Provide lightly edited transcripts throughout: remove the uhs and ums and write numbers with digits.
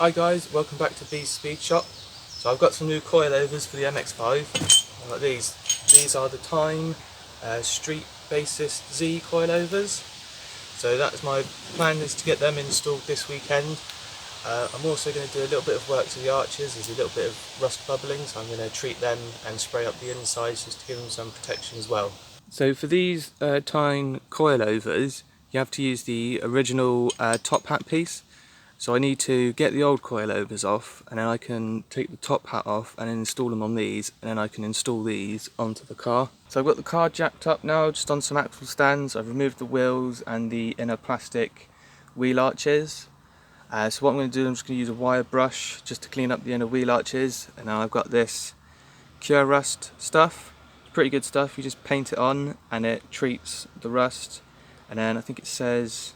Hi guys, welcome back to B's Speed Shop. So I've got some new coilovers for the MX5. I've got these. These are the Tein Street Basis Z coilovers. So that's my plan, is to get them installed this weekend. I'm also going to do a little bit of work to the arches. There's a little bit of rust bubbling, so I'm going to treat them and spray up the insides just to give them some protection as well. So for these Tein coilovers, you have to use the original top hat piece. So I need to get the old coilovers off, and then I can take the top hat off and then install them on these, and then I can install these onto the car. So I've got the car jacked up now, just on some axle stands. I've removed the wheels and the inner plastic wheel arches. So what I'm going to do, I'm just going to use a wire brush just to clean up the inner wheel arches, and now I've got this cure rust stuff. It's pretty good stuff. You just paint it on and it treats the rust, and then I think it says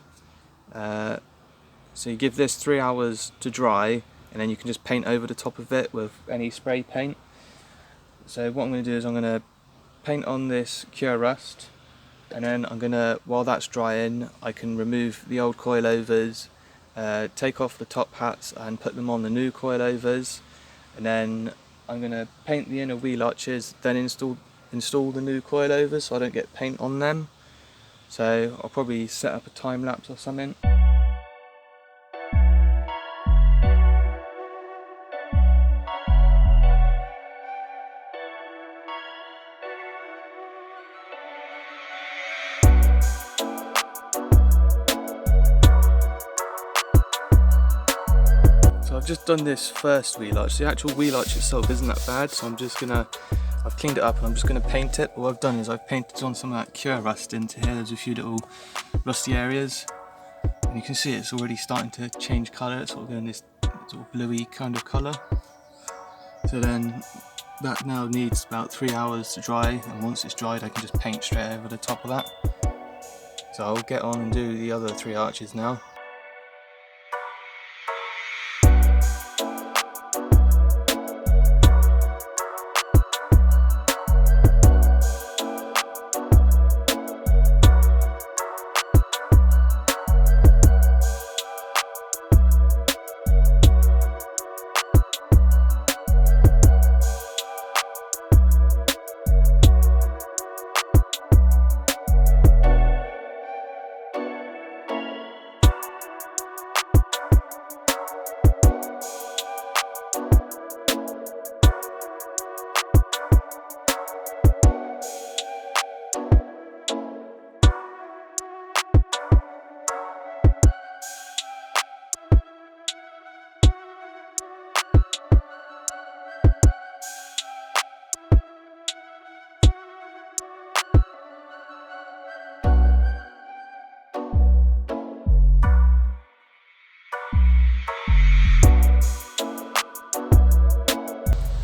so you give this 3 hours to dry, and then you can just paint over the top of it with any spray paint. So what I'm going to do is I'm going to paint on this cure rust, and then I'm going to, while that's drying, I can remove the old coilovers, take off the top hats and put them on the new coilovers, and then I'm going to paint the inner wheel arches, then install the new coilovers so I don't get paint on them. So I'll probably set up a time lapse or something. So I've just done this first wheel arch. The actual wheel arch itself isn't that bad, so I've cleaned it up and I'm just gonna paint it. What I've done is I've painted on some of that cure rust into here. There's a few little rusty areas, and you can see it's already starting to change colour. It's sort of going this sort of bluey kind of colour. So then that now needs about 3 hours to dry, and once it's dried I can just paint straight over the top of that. So I'll get on and do the other 3 arches now.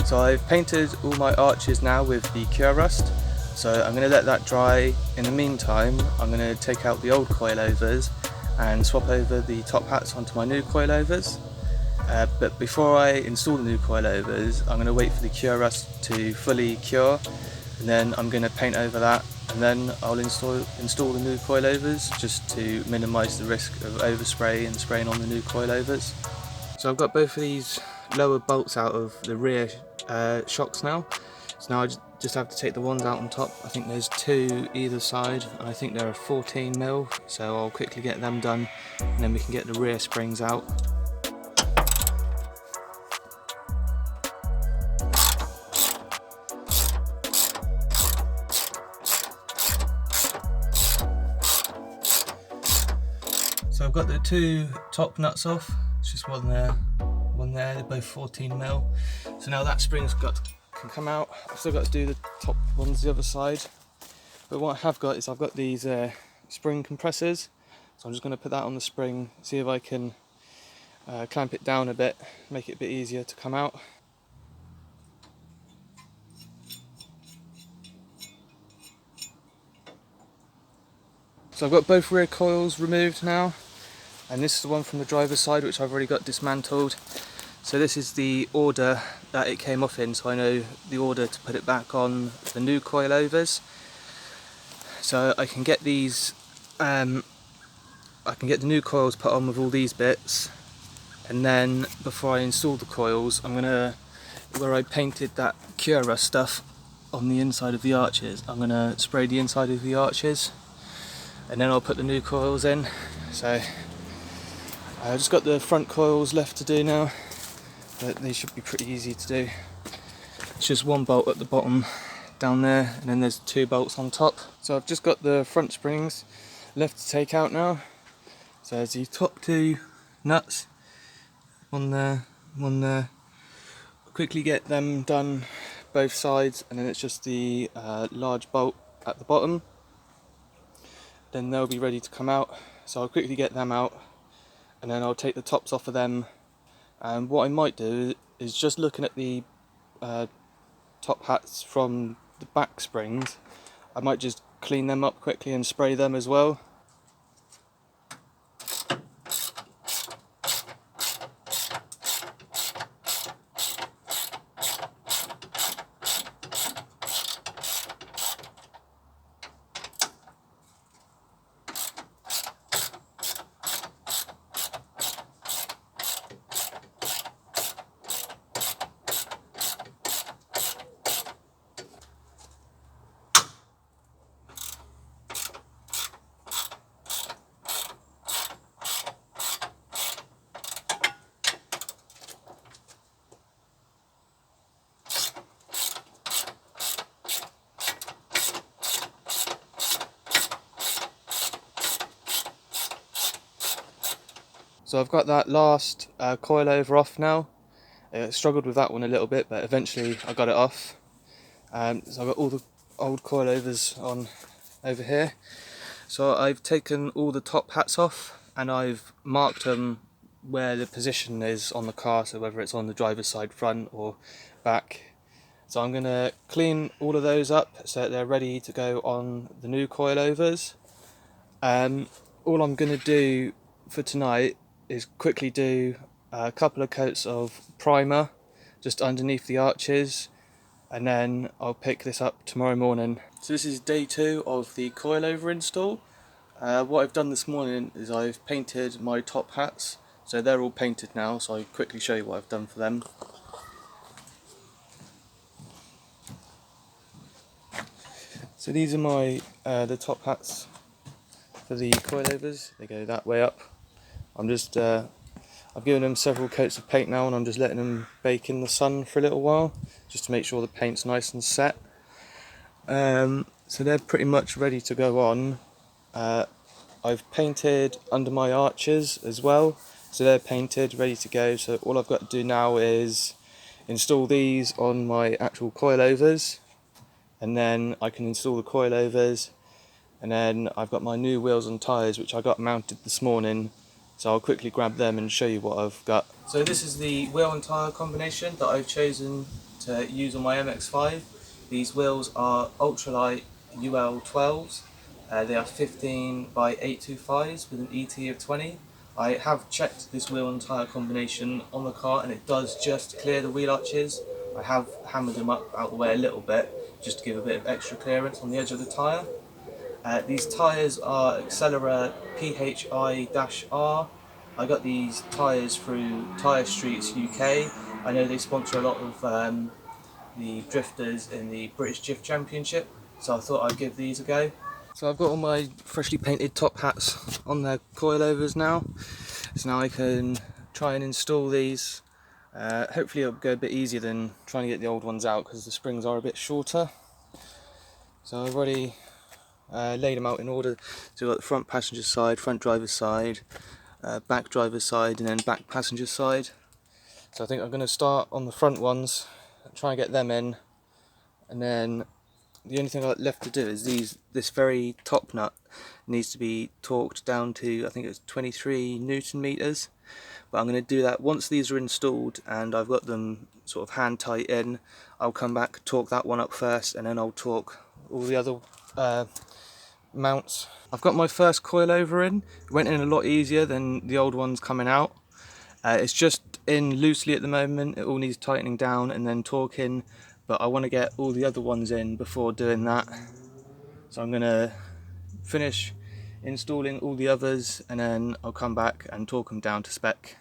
So I've painted all my arches now with the cure rust, so I'm going to let that dry. In the meantime, I'm going to take out the old coilovers and swap over the top hats onto my new coilovers. But before I install the new coilovers, I'm going to wait for the cure rust to fully cure, and then I'm going to paint over that, and then I'll install the new coilovers just to minimise the risk of overspray and spraying on the new coilovers. So I've got both of these lower bolts out of the rear shocks now. So now I just have to take the ones out on top. I think there's 2 either side, and I think they're a 14mm, so I'll quickly get them done, and then we can get the rear springs out. So I've got the 2 top nuts off. It's just one there, they're both 14mm. So now that spring's can come out. I've still got to do the top ones the other side. But what I have got is I've got these spring compressors. So I'm just going to put that on the spring, see if I can clamp it down a bit, make it a bit easier to come out. So I've got both rear coils removed now, and this is the one from the driver's side which I've already got dismantled. So this is the order that it came off in, so I know the order to put it back on the new coilovers. So I can get these, I can get the new coils put on with all these bits, And then before I install the coils, I'm gonna, where I painted that Cura stuff on the inside of the arches, I'm gonna spray the inside of the arches, and then I'll put the new coils in. So I've just got the front coils left to do now, but they should be pretty easy to do. It's just one bolt at the bottom down there, and then there's 2 bolts on top. So I've just got the front springs left to take out now. So there's the top 2 nuts, one there, one there. I'll quickly get them done both sides, and then it's just the large bolt at the bottom. Then they'll be ready to come out. So I'll quickly get them out, and then I'll take the tops off of them. And what I might do is, just looking at the top hats from the back springs, I might just clean them up quickly and spray them as well. So I've got that last coilover off now. I struggled with that one a little bit, but eventually I got it off. So I've got all the old coilovers on over here. So I've taken all the top hats off, and I've marked them where the position is on the car, so whether it's on the driver's side front or back. So I'm going to clean all of those up so that they're ready to go on the new coilovers. All I'm going to do for tonight is quickly do a couple of coats of primer just underneath the arches, and then I'll pick this up tomorrow morning. So this is day 2 of the coilover install. What I've done this morning is I've painted my top hats, so they're all painted now, so I'll quickly show you what I've done for them. So these are my the top hats for the coilovers. They go that way up. I've given them several coats of paint now, and I'm just letting them bake in the sun for a little while, just to make sure the paint's nice and set. So they're pretty much ready to go on. I've painted under my arches as well, so they're painted, ready to go. So all I've got to do now is install these on my actual coilovers, and then I can install the coilovers. And then I've got my new wheels and tyres, which I got mounted this morning, so I'll quickly grab them and show you what I've got. So this is the wheel and tyre combination that I've chosen to use on my MX5. These wheels are ultralight UL 12s. They are 15 by 825s with an ET of 20. I have checked this wheel and tyre combination on the car, and it does just clear the wheel arches. I have hammered them up out the way a little bit, just to give a bit of extra clearance on the edge of the tyre. These tyres are Accelera PHI-R. I got these tyres through Tyre Streets UK. I know they sponsor a lot of the drifters in the British Drift Championship, so I thought I'd give these a go. So I've got all my freshly painted top hats on their coilovers now, so now I can try and install these. Hopefully it'll go a bit easier than trying to get the old ones out, because the springs are a bit shorter. So I've already laid them out in order. So we've got the front passenger side, front driver's side, back driver's side, and then back passenger side. So I think I'm going to start on the front ones, try and get them in, and then the only thing I've left to do is this very top nut needs to be torqued down to, I think it's 23 Newton meters. But I'm going to do that once these are installed and I've got them sort of hand tight in. I'll come back, torque that one up first, and then I'll torque all the other mounts. I've got my first coilover in. It went in a lot easier than the old ones coming out. It's just in loosely at the moment. It all needs tightening down and then torquing, but I want to get all the other ones in before doing that. So I'm going to finish installing all the others, and then I'll come back and torque them down to spec.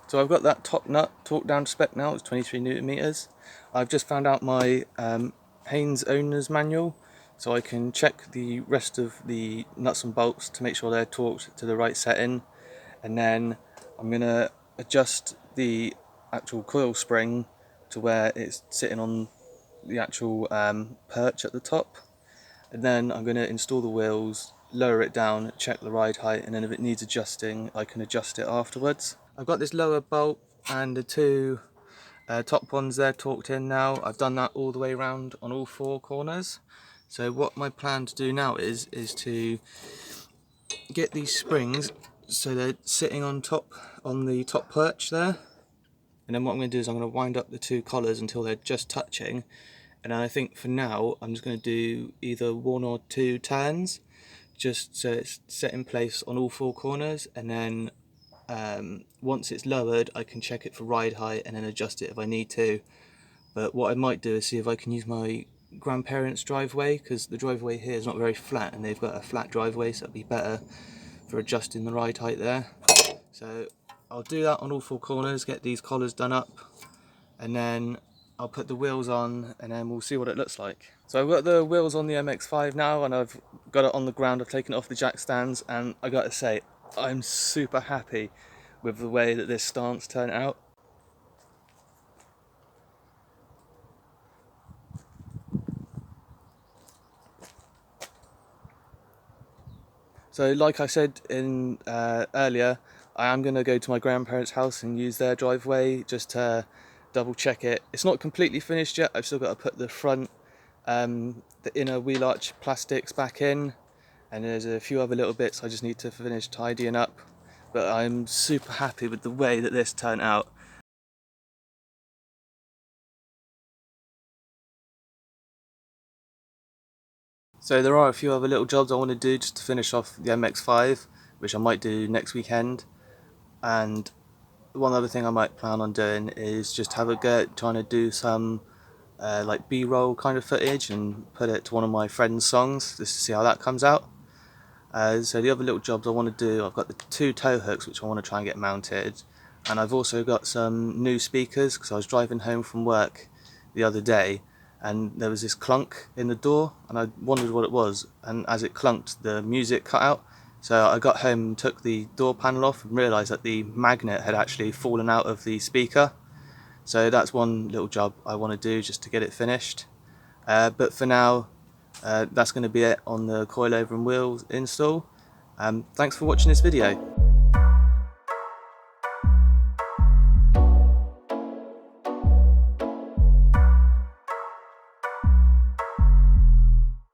So I've got that top nut torqued down to spec now, it's 23 Newton meters. I've just found out my Haynes owner's manual, so I can check the rest of the nuts and bolts to make sure they're torqued to the right setting, and then I'm going to adjust the actual coil spring to where it's sitting on the actual perch at the top, and then I'm going to install the wheels, lower it down, check the ride height, and then if it needs adjusting I can adjust it afterwards. I've got this lower bolt and the two top ones there torqued in now. I've done that all the way around on all four corners. So what my plan to do now is to get these springs so they're sitting on top, on the top perch there. And then what I'm going to do is I'm going to wind up the two collars until they're just touching. And I think for now I'm just going to do either one or two turns, just so it's set in place on all four corners, and then once it's lowered I can check it for ride height and then adjust it if I need to. But what I might do is see if I can use my grandparents' driveway, because the driveway here is not very flat and they've got a flat driveway, so it'd be better for adjusting the ride height there. So I'll do that on all four corners, get these collars done up, and then I'll put the wheels on and then we'll see what it looks like. So I've got the wheels on the MX5 now and I've got it on the ground. I've taken it off the jack stands and I gotta say I'm super happy with the way that this stance turned out. So like I said in earlier, I am going to go to my grandparents' house and use their driveway just to double check it. It's not completely finished yet. I've still got to put the front, the inner wheel arch plastics back in, and there's a few other little bits I just need to finish tidying up. But I'm super happy with the way that this turned out. So there are a few other little jobs I want to do just to finish off the MX5, which I might do next weekend. And one other thing I might plan on doing is just have a go at trying to do some like B-roll kind of footage and put it to one of my friends' songs just to see how that comes out. So the other little jobs I want to do, I've got the two tow hooks which I want to try and get mounted, and I've also got some new speakers because I was driving home from work the other day and there was this clunk in the door and I wondered what it was, and as it clunked the music cut out. So I got home and took the door panel off and realised that the magnet had actually fallen out of the speaker. So that's one little job I want to do just to get it finished. But for now, that's going to be it on the coilover and wheels install. Thanks for watching this video.